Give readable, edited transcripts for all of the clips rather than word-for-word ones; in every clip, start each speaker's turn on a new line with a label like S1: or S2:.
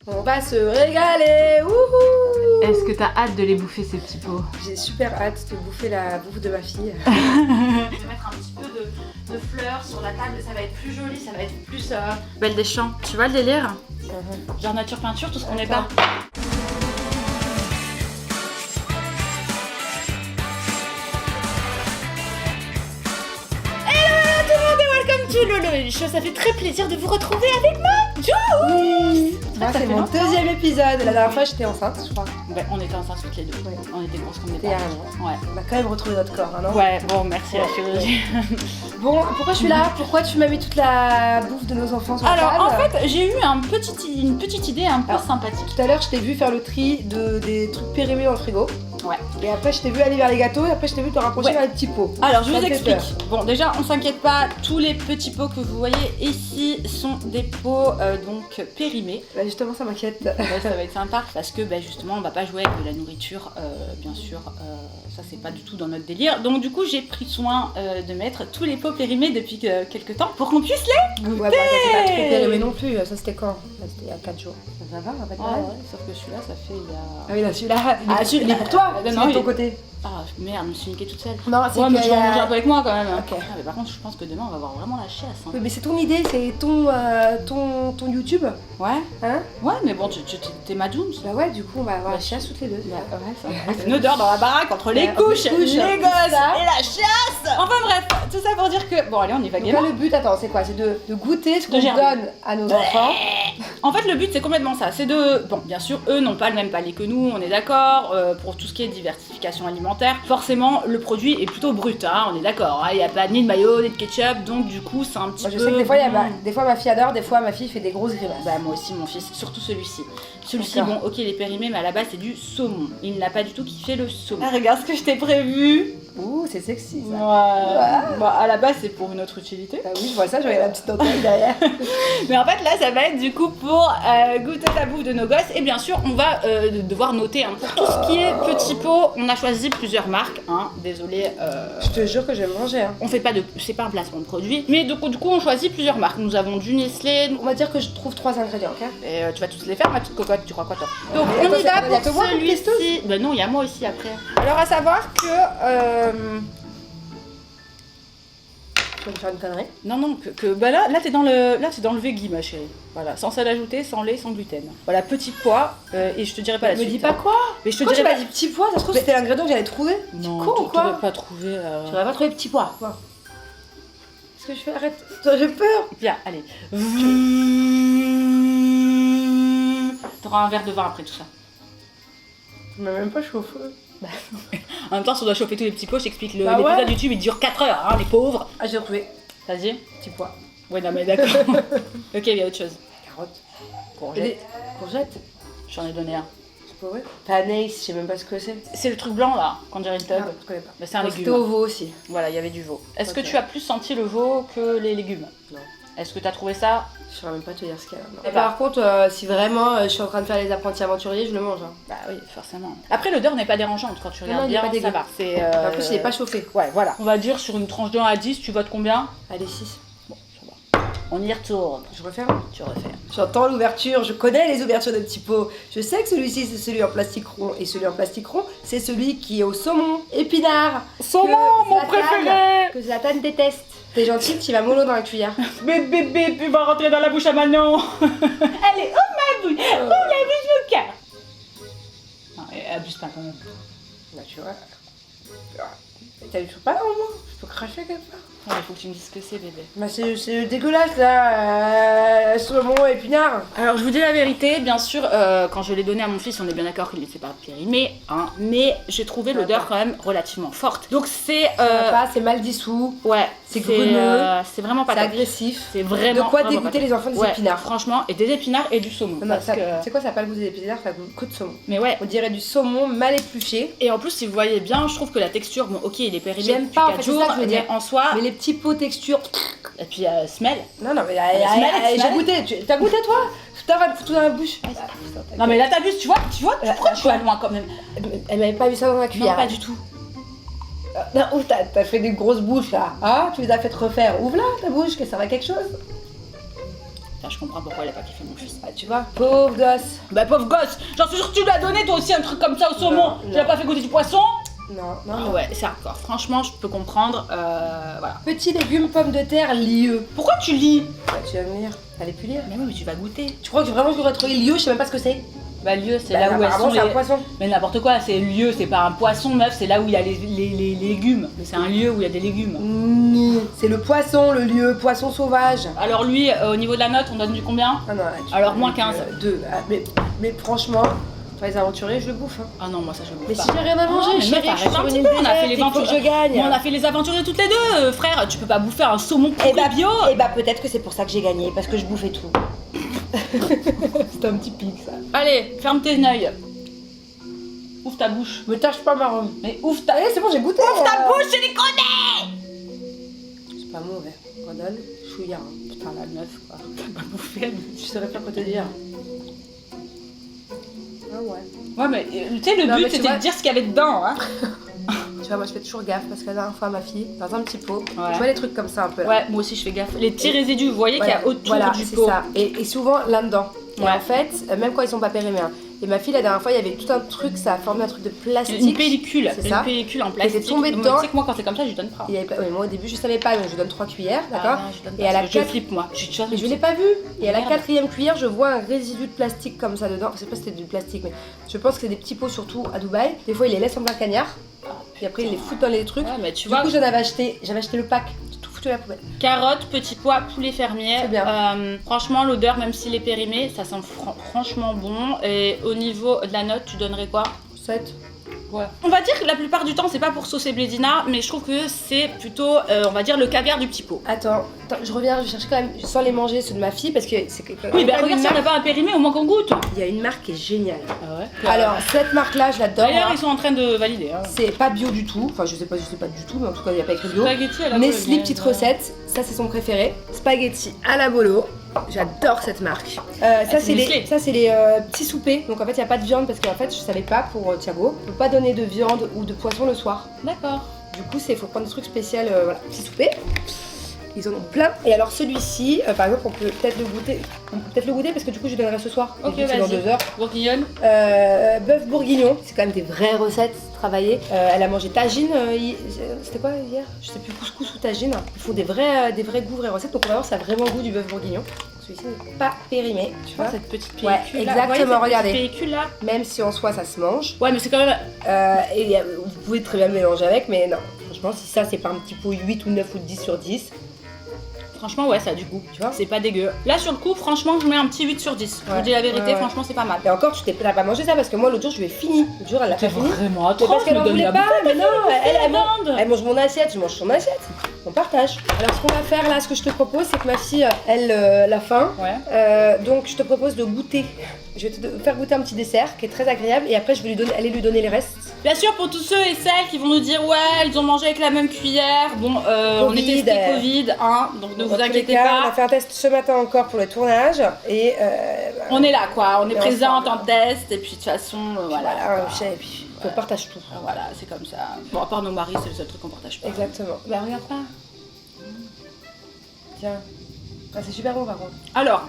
S1: On va se régaler. Wouhou.
S2: Est-ce que t'as hâte de les bouffer ces petits pots?
S1: J'ai super hâte de bouffer la bouffe de ma fille.
S2: Je vais mettre un petit peu de fleurs sur la table, ça va être plus joli, ça va être plus belle des champs. Tu vois le délire? Genre nature peinture, tout ce qu'on n'est pas. Lolo et Lucho, ça fait très plaisir de vous retrouver avec moi.
S1: Oui. Moi, c'est mon deuxième épisode. La dernière fois, j'étais enceinte, je crois.
S2: Ouais, on était enceintes toutes les deux.
S1: Ouais.
S2: On était grosses comme des
S1: Il y a
S2: pattes.
S1: un an.
S2: Ouais.
S1: On a quand même retrouvé notre corps, hein, non?
S2: Ouais, bon, merci à la chirurgie.
S1: Bon, pourquoi je suis là? Pourquoi tu m'as mis toute la bouffe de nos enfants sur la table?
S2: Alors, en fait, j'ai eu une petite idée un peu sympathique.
S1: Tout à l'heure, je t'ai vu faire le tri des trucs périmés dans le frigo.
S2: Ouais.
S1: Et après, je t'ai vu aller vers les gâteaux et après, je t'ai vu te rapprocher vers les petits pots.
S2: Alors, je
S1: Ça
S2: vous
S1: me fait
S2: explique.
S1: peur.
S2: Bon, déjà, on s'inquiète pas, tous les petits pots que vous voyez ici sont des pots donc périmés.
S1: Bah, justement, ça m'inquiète.
S2: Ouais, ça va être sympa parce que justement, on va pas jouer avec de la nourriture, bien sûr, ça c'est pas du tout dans notre délire. Donc, du coup, j'ai pris soin de mettre tous les pots périmés depuis quelques temps pour qu'on puisse les goûter.
S1: Ouais, bah, ça c'est pas trop périmé non plus. Ça, c'était quand? C'était il y a 4 jours. Ça va, on va pas te
S2: Ah
S1: malade.
S2: ouais, sauf que celui-là, ça fait il y a.
S1: Ah oui, là, celui-là, il est pour toi.
S2: non,
S1: Il est de
S2: il
S1: ton
S2: est-
S1: côté.
S2: Ah merde, je me suis niquée toute seule.
S1: Non, c'est
S2: Ouais, mais tu
S1: qu'il y
S2: vas
S1: a-
S2: manger un peu avec moi quand même.
S1: Ok.
S2: Ah, mais par contre, je pense que demain, on va avoir vraiment la chiasse. Hein.
S1: Oui, mais c'est ton idée, c'est ton YouTube.
S2: Ouais.
S1: Hein?
S2: Ouais, mais bon, t'es ma Dooms.
S1: Bah ouais, du coup, on va avoir la chiasse toutes les deux.
S2: Bah, ouais, ça va. Une odeur dans la baraque entre les
S1: Ouais,
S2: couches,
S1: les couches,
S2: les gosses
S1: ça.
S2: et la chasse. Enfin bref, tout ça pour dire que... Bon, allez, on y va
S1: Donc là,
S2: gaiement.
S1: le but, attends, c'est quoi? C'est de goûter ce qu'on
S2: gerber.
S1: donne à nos enfants.
S2: En fait, le but, c'est complètement ça. C'est de... Bon, bien sûr, eux n'ont pas le même palais que nous, on est d'accord. Pour tout ce qui est diversification alimentaire, forcément, le produit est plutôt brut, hein, on est d'accord. Il n'y a pas ni de mayo, ni de ketchup, donc du coup, c'est un petit
S1: Moi,
S2: peu...
S1: je sais que des fois, des fois, ma fille adore, des fois, ma fille fait des grosses grimaces.
S2: Bah moi aussi mon fils, surtout celui-ci. Celui-ci,
S1: D'accord.
S2: bon ok il est périmé mais à la base c'est du saumon. Il n'a pas du tout kiffé le saumon. Ah, regarde ce que je t'ai prévu.
S1: Ouh, c'est sexy ça.
S2: Ouais. Bah à la base c'est pour une autre utilité.
S1: Ah oui, je vois ça, je regarde la petite dentelle derrière.
S2: Mais en fait là ça va être du coup pour goûter la bouffe de nos gosses. Et bien sûr on va devoir noter hein. Pour tout ce qui est petits pots, on a choisi plusieurs marques. Hein. Désolé.
S1: Je te jure que je vais manger. Hein.
S2: On fait pas de... C'est pas un placement de produit. Mais du coup on choisit plusieurs marques. Nous avons du Nestlé.
S1: On va dire que je trouve 3 ingrédients, ok?
S2: Et tu vas tous les faire ma petite cocotte, tu crois quoi toi? Donc
S1: Mais
S2: on y
S1: attends,
S2: va
S1: y a
S2: pour
S1: que moi comme
S2: celui-ci. Bah non, il y a moi aussi après.
S1: Alors, à savoir que. Tu vas me faire une connerie.
S2: Non, bah là t'es dans le veggie ma chérie. Voilà, sans sel ajouté, sans lait, sans gluten. Voilà, petit pois, et je te dirais pas la
S1: Me
S2: suite.
S1: dis pas quoi?
S2: Mais je te
S1: Pourquoi tu
S2: dirais
S1: m'as dit petit pois? Ça se trouve, c'était l'ingrédient que j'allais trouver.
S2: Non,
S1: con ou quoi?
S2: t'aurais pas trouvé.
S1: Tu n'aurais pas trouvé petit pois. Quoi? Qu'est-ce que je fais? Arrête. J'ai peur.
S2: Bien, allez. T'auras un verre de vin après tout ça.
S1: Tu m'as même pas chauffé.
S2: En même temps, si on doit chauffer tous les petits pots, je t'explique
S1: Bah ouais.
S2: l'épisode YouTube il dure 4 heures, hein, les pauvres.
S1: Ah, j'ai retrouvé.
S2: Vas-y.
S1: Petit pois.
S2: Ouais, non mais d'accord. Ok, il y a autre chose.
S1: Carottes.
S2: Courgette.
S1: Courgettes.
S2: J'en ai donné un.
S1: C'est pas vrai? Panace, je sais même pas ce que c'est.
S2: C'est le truc blanc là, quand dirait une tub.
S1: Ah, je connais pas.
S2: Bah, c'est un
S1: Oh,
S2: légume.
S1: c'était au veau aussi.
S2: Voilà, il y avait du veau. Est-ce que
S1: Ok.
S2: tu as plus senti le veau que les légumes?
S1: Non.
S2: Est-ce que tu as trouvé ça?
S1: Je saurais même pas te dire ce qu'il y a là.
S2: Eh
S1: Et
S2: bah.
S1: par contre, si vraiment je suis en train de faire les apprentis aventuriers, je le mange. Hein.
S2: Bah oui, forcément. Après, l'odeur n'est pas dérangeante quand tu
S1: Non,
S2: regardes
S1: non, il est
S2: bien,
S1: pas dégueu.
S2: ça va. C'est,
S1: En plus, il est pas chauffé.
S2: Ouais, voilà. On va dire sur une tranche de 1 à 10, tu votes combien?
S1: Allez, 6.
S2: Bon, ça va. On y retourne.
S1: Je referme.
S2: Tu refais.
S1: J'entends l'ouverture, je connais les ouvertures de petits pots. Je sais que celui-ci c'est celui en plastique rond et celui en plastique rond c'est celui qui est au saumon épinard.
S2: Saumon,
S1: Que
S2: mon
S1: Zlatan-
S2: préféré.
S1: Que Zlatan déteste. T'es gentil, tu vas mollo dans la cuillère.
S2: Bébé, tu vas rentrer dans la bouche à Manon. Allez, oh ma bouche, oh la bouche au cœur. Non, abuse pas quand même.
S1: Bah tu vois. T'as du pas là au moins? Je peux cracher quelque part.
S2: Il faut que tu me dises ce que c'est, bébé.
S1: Bah c'est dégueulasse là, saumon épinard.
S2: Alors je vous dis la vérité, bien sûr, quand je l'ai donné à mon fils, on est bien d'accord qu'il n'était pas périmé, hein, mais j'ai trouvé
S1: Ça va
S2: l'odeur
S1: pas.
S2: quand même relativement forte. Donc c'est...
S1: Ça va pas, c'est mal dissous,
S2: ouais,
S1: c'est gruneux,
S2: c'est vraiment pas
S1: c'est
S2: top.
S1: agressif.
S2: C'est vraiment...
S1: De quoi
S2: vraiment
S1: dégoûter
S2: pas top.
S1: les enfants des
S2: Ouais,
S1: épinards.
S2: franchement, et des épinards et du saumon.
S1: Non,
S2: parce que...
S1: c'est quoi, ça n'a pas le goût des épinards, ça a le goût de saumon.
S2: Mais ouais.
S1: On dirait du saumon mal épluché.
S2: Et en plus, si vous voyez bien, je trouve que la texture, bon ok, il est périmé
S1: J'aime
S2: depuis
S1: pas, en
S2: 4
S1: fait, c'est
S2: jours,
S1: ça que je veux
S2: mais
S1: dire.
S2: en soi...
S1: Mais les petits pots texture.
S2: Et puis smell.
S1: Non, mais
S2: smell.
S1: j'ai goûté. T'as goûté toi? Tout à l'heure, elle me fout dans la bouche.
S2: Non mais là t'abuses, tu vois, pourquoi tu vas loin quand même?
S1: Elle m'avait pas vu ça dans la
S2: Non,
S1: cuillère.
S2: pas du tout.
S1: Non, ouf, t'as fait des grosses bouches là. Ah, tu les as fait refaire. Ouvre là ta bouche, que ça va quelque chose.
S2: Putain, je comprends pourquoi elle a pas kiffé mon fils.
S1: Ah, tu vois, pauvre gosse.
S2: Bah pauvre gosse, j'en suis sûre que tu lui as donné toi aussi un truc comme ça au saumon. Tu l'as pas fait goûter du poisson?
S1: Non.
S2: Ouais, c'est hardcore. Franchement, je peux comprendre. Voilà.
S1: Petits légumes, pommes de terre, lieu.
S2: Pourquoi tu lis?
S1: Bah, tu vas me lire. T'allais plus lire.
S2: Mais oui, mais tu vas goûter.
S1: Tu crois que vraiment je devrais trouver lieu? Je sais même pas ce que c'est.
S2: Bah lieu, c'est
S1: Bah,
S2: là où elles
S1: apparemment,
S2: sont
S1: c'est un
S2: les...
S1: poisson.
S2: Mais n'importe quoi, c'est lieu, c'est pas un poisson meuf, c'est là où il y a les légumes. Mais c'est un lieu où il y a des légumes.
S1: C'est le poisson, le lieu, poisson sauvage.
S2: Alors lui, au niveau de la note, on donne du combien?
S1: Ah non, là,
S2: Alors, moins 15.
S1: 2. Ah, mais franchement, pour les aventuriers, je le bouffe. Hein.
S2: Ah non, moi ça je le
S1: Mais
S2: bouffe
S1: si
S2: pas.
S1: j'ai rien à manger,
S2: mais
S1: chérie,
S2: meuf,
S1: je suis
S2: arrête
S1: sur
S2: un
S1: une
S2: petit
S1: île
S2: peu, on a fait
S1: déserte,
S2: les
S1: il faut que je gagne.
S2: Mais on a fait les aventuriers toutes les deux, frère. Tu peux pas bouffer un saumon
S1: Et
S2: pourri bio.
S1: Et bah peut-être que c'est pour ça que j'ai gagné, parce que je bouffais tout. C'est un petit pic ça.
S2: Allez, ferme tes yeux. Ouvre ta bouche.
S1: Me tâche pas ma robe.
S2: Mais ouvre ta...
S1: Allez, c'est bon, j'ai goûté.
S2: Ouvre ta bouche, je les connais.
S1: C'est pas mauvais. Redonne, chouïa.
S2: Putain, la meuf, quoi. T'as pas bouffé, elle.
S1: Je saurais pas quoi te dire. Ah ouais.
S2: Ouais, mais tu sais, le
S1: Non, mais
S2: but
S1: tu
S2: c'était
S1: vois-
S2: de dire ce qu'il y avait dedans, hein.
S1: Tu vois, moi je fais toujours gaffe parce que la dernière fois, ma fille, dans un petit pot,
S2: Ouais.
S1: je vois les trucs comme ça un peu là.
S2: Ouais, moi aussi je fais gaffe. Les petits résidus, vous voyez qu'il y a autour
S1: voilà,
S2: du
S1: c'est
S2: pot.
S1: ça. Et souvent là-dedans. Et
S2: Ouais.
S1: en fait, même quand ils sont pas périmés. Hein. Et ma fille, la dernière fois, il y avait tout un truc, ça a formé un truc de plastique.
S2: Une pellicule,
S1: C'est ça.
S2: une pellicule en plastique.
S1: t'es tombée
S2: Mais
S1: dedans.
S2: Tu sais que moi quand c'est comme ça, je lui donne pas.
S1: Il y avait pas... ouais, moi au début, je savais pas, donc je lui donne 3 cuillères, d'accord
S2: Ah non, je donne
S1: Et
S2: pas,
S1: à la
S2: parce que je
S1: quatre-
S2: flippe moi. Je suis toujours
S1: Mais je l'ai pas vu. Et à la
S2: Merde.
S1: 4e cuillère, je vois un résidu de plastique comme ça dedans. Je sais pas si c'était du plastique, mais je pense que c'est des petits pots surtout à Dubaï. Des fois, ils les laissent en plein cagnard. Et après, ils les foutent dans les trucs.
S2: Ouais, mais tu
S1: Du
S2: vois,
S1: coup, j'avais acheté le pack. J'ai tout foutu à la poubelle.
S2: carottes, petits pois, poulet fermier.
S1: C'est bien.
S2: Franchement, l'odeur, même s'il est périmé, ça sent franchement bon. Et au niveau de la note, tu donnerais quoi?
S1: 7.
S2: Ouais. On va dire que la plupart du temps, c'est pas pour saucer Blédina, mais je trouve que c'est plutôt, on va dire, le caviar du petit pot.
S1: Attends, je reviens, je cherche quand même, sans les manger, ceux de ma fille, parce que c'est que.
S2: Oui, bah
S1: il y a
S2: regarde
S1: une
S2: si on n'a
S1: marque-
S2: pas un périmé, au moins qu'on goûte.
S1: Il y a une marque qui est géniale.
S2: Ah ouais.
S1: Alors, cette marque-là, je l'adore.
S2: D'ailleurs,
S1: moi.
S2: ils sont en train de valider. Hein.
S1: C'est pas bio du tout. Enfin, je sais pas du tout, mais en tout cas, il n'y a pas écrit bio.
S2: Spaghetti à la
S1: Nestlé,
S2: bolognaise.
S1: petite recette. Ça, c'est son préféré. Spaghetti à la bolo. J'adore cette marque. Ça,
S2: c'est Nestlé.
S1: c'est les petits soupers. Donc, en fait, il n'y a pas de viande parce qu'en fait, je savais pas pour Thiago. On peut pas donner de viande ou de poisson le soir.
S2: D'accord.
S1: Du coup, il faut prendre des trucs spéciaux. Voilà, petits soupers. Ils en ont plein. Et alors, celui-ci, par exemple, on peut peut-être le goûter. On peut peut-être le goûter parce que du coup, je donnerai ce soir.
S2: Ok,
S1: Du coup, c'est dans
S2: vas-y.
S1: 2 heures.
S2: Bourguignonne.
S1: Bœuf bourguignon, c'est quand même des vraies recettes travaillées. Elle a mangé tagine, c'était quoi hier? Je sais plus, couscous ou tagine. Ils font des vrais goûts, vraies recettes. Donc on va voir, ça a vraiment goût du bœuf bourguignon. Celui-ci n'est pas périmé, tu vois.
S2: Cette petite pellicule.
S1: Ouais,
S2: là.
S1: exactement,
S2: Vous voyez cette
S1: regardez.
S2: petite pellicule là.
S1: Même si en soi ça se mange.
S2: Ouais, mais c'est quand même.
S1: Et vous pouvez très bien le mélanger avec, mais non. Franchement, si ça c'est pas un petit pot 8 ou 9 ou 10 sur 10.
S2: Franchement, ouais, ça a du goût.
S1: Tu vois.
S2: C'est pas dégueu. Là, sur le coup, franchement, je mets un petit 8 sur 10. Je vous
S1: Ouais.
S2: dis la vérité,
S1: Ouais, ouais.
S2: franchement, c'est pas mal.
S1: Et encore, tu t'as pas mangé ça parce que moi l'autre jour je lui ai fini. L'autre jour elle l'a pas fini.
S2: vraiment
S1: Mais parce qu'elle en voulait pas, mais non, elle mange mon assiette, je mange son assiette. On partage. Alors ce qu'on va faire là, ce que je te propose, c'est que ma fille, elle, la faim.
S2: Ouais.
S1: Donc je te propose de goûter. Je vais te faire goûter un petit dessert qui est très agréable et après je vais aller lui donner les restes.
S2: Bien sûr, pour tous ceux et celles qui vont nous dire, ouais, ils ont mangé avec la même cuillère. Bon, on est testé Covid, hein, donc ne
S1: Dans
S2: vous
S1: tous les
S2: inquiétez
S1: cas, on
S2: pas.
S1: a fait un test ce matin encore pour le tournage et
S2: On est là, quoi. On est
S1: Et
S2: présente
S1: ensemble.
S2: en test, et puis de toute façon, voilà.
S1: voilà,
S2: quoi.
S1: et puis on partage tout.
S2: Voilà, c'est comme ça. Bon, à part nos maris, c'est le seul truc qu'on partage pas.
S1: Exactement. Bah regarde pas. Tiens. Ah, c'est super bon par contre.
S2: Alors,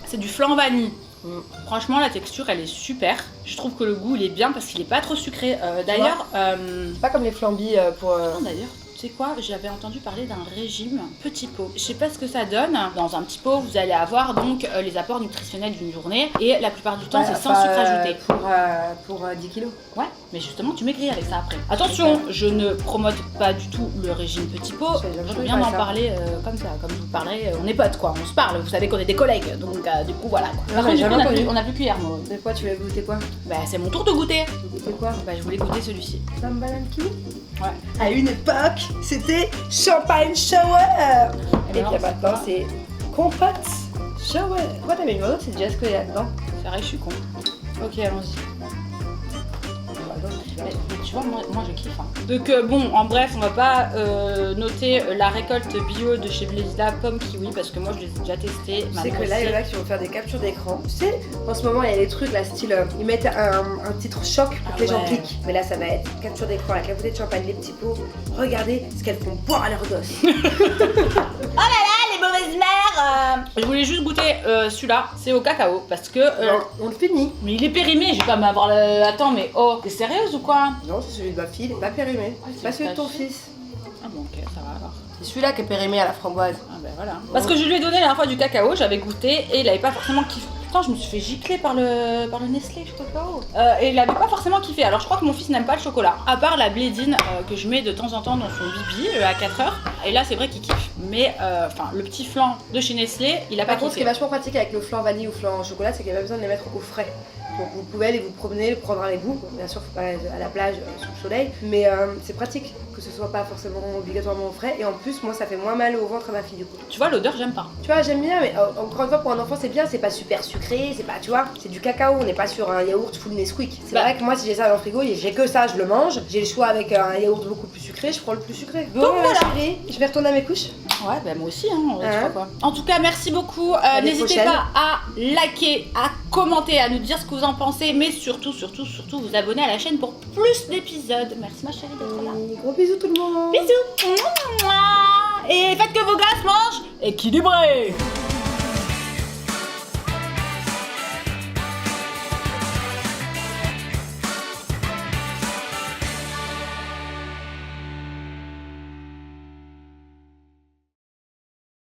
S2: c'est du flan vanille.
S1: Mm.
S2: Franchement, la texture, elle est super. Je trouve que le goût, il est bien parce qu'il est pas trop sucré. D'ailleurs,
S1: C'est pas comme les flambis pour.
S2: non, d'ailleurs, tu sais quoi, j'avais entendu parler d'un régime petit pot. Je sais pas ce que ça donne. Dans un petit pot, vous allez avoir donc les apports nutritionnels d'une journée et la plupart du temps,
S1: Ouais,
S2: c'est sans
S1: enfin,
S2: sucre ajouté.
S1: Pour 10 kilos.
S2: Ouais, mais justement, tu maigris avec ça après. Attention, je ne promote pas du tout le régime petit pot.
S1: J'avais jamais
S2: Je
S1: entendu
S2: viens d'en
S1: parler
S2: parler comme ça, comme je vous parlerai, on est potes quoi, on se parle, vous savez qu'on est des collègues, donc du coup voilà quoi. Par
S1: mais
S2: contre, du coup,
S1: jamais entendu.
S2: on a plus cuillère, moi.
S1: De quoi tu veux goûter quoi?
S2: Bah, c'est mon tour de goûter.
S1: Goûter quoi?
S2: Bah, je voulais goûter celui-ci.
S1: Femme banane kiwi.
S2: Ouais.
S1: À une époque, c'était champagne shower. Et puis
S2: alors,
S1: maintenant,
S2: c'est
S1: c'est compote shower. Pourquoi t'as mis une autre? C'est déjà ce qu'il y a dedans.
S2: C'est vrai, je suis con. Ok, allons-y. Mais tu vois, moi je kiffe. Hein. Donc bon, en bref, on va pas noter la récolte bio de chez Blédina pomme kiwi parce que moi je les ai déjà testés.
S1: Tu sais que là, il y en a qui vont faire des captures d'écran. Tu sais, en ce moment, il y a des trucs là, style, ils mettent un titre choc pour
S2: Ah
S1: que les gens
S2: ouais.
S1: cliquent. Mais là, ça va être capture d'écran avec la bouteille de champagne, les petits pots. Regardez ce qu'elles font boire à leurs gosses.
S2: Ah, les mauvaises mères Je voulais juste goûter celui-là, c'est au cacao parce que.
S1: Non, on le finit.
S2: Mais il est périmé, je vais pas m'avoir le. Attends, mais oh, t'es sérieuse ou quoi?
S1: Non, c'est celui de ma fille, il est pas périmé.
S2: Ah,
S1: C'est pas celui de ton
S2: caché.
S1: fils.
S2: Ah bon, ok, ça va alors.
S1: C'est celui-là qui est périmé à la framboise.
S2: Ah ben voilà. Parce que je lui ai donné la dernière fois du cacao, j'avais goûté et il avait pas forcément kiffé. Putain, je me suis fait gicler par le Nestlé cacao. Et il avait pas forcément kiffé. Alors je crois que mon fils n'aime pas le chocolat. À part la blédine que je mets de temps en temps dans son bibi à 4h. Et là c'est vrai qu'il kiffe. Mais enfin le petit flan de chez Nestlé, il a
S1: Par
S2: pas
S1: contre, ce qui est
S2: kiffé.
S1: vachement pratique avec le flan vanille ou flan chocolat, c'est qu'il n'y a pas besoin de les mettre au frais. Donc vous pouvez aller vous promener, le prendre un goût. Bon, bien sûr, faut pas aller à la plage sous le soleil, mais c'est pratique que ce soit pas forcément obligatoirement au frais. Et en plus, moi, ça fait moins mal au ventre à ma fille du coup.
S2: Tu vois, l'odeur, j'aime pas.
S1: Tu vois, j'aime bien, mais encore une fois, pour un enfant, c'est bien. C'est pas super sucré, c'est pas, tu vois, c'est du cacao. On n'est pas sur un yaourt full Nesquik. C'est
S2: Bah.
S1: vrai que moi, si j'ai ça dans le frigo, et j'ai que ça, je le mange. J'ai le choix avec un yaourt beaucoup plus sucré, je prends le plus sucré. Bon,
S2: voilà.
S1: chérie, je vais retourner à mes couches.
S2: Ouais, bah moi aussi, hein, tu
S1: Hein.
S2: vois quoi. En tout cas, merci beaucoup.
S1: l'année
S2: N'hésitez
S1: prochaine.
S2: pas à liker, à commenter, à nous dire ce que vous en pensez, mais surtout, vous abonner à la chaîne pour plus d'épisodes. Merci ma chérie d'être là.
S1: Gros bisous tout le monde.
S2: Bisous. Et faites que vos gosses mangent équilibré.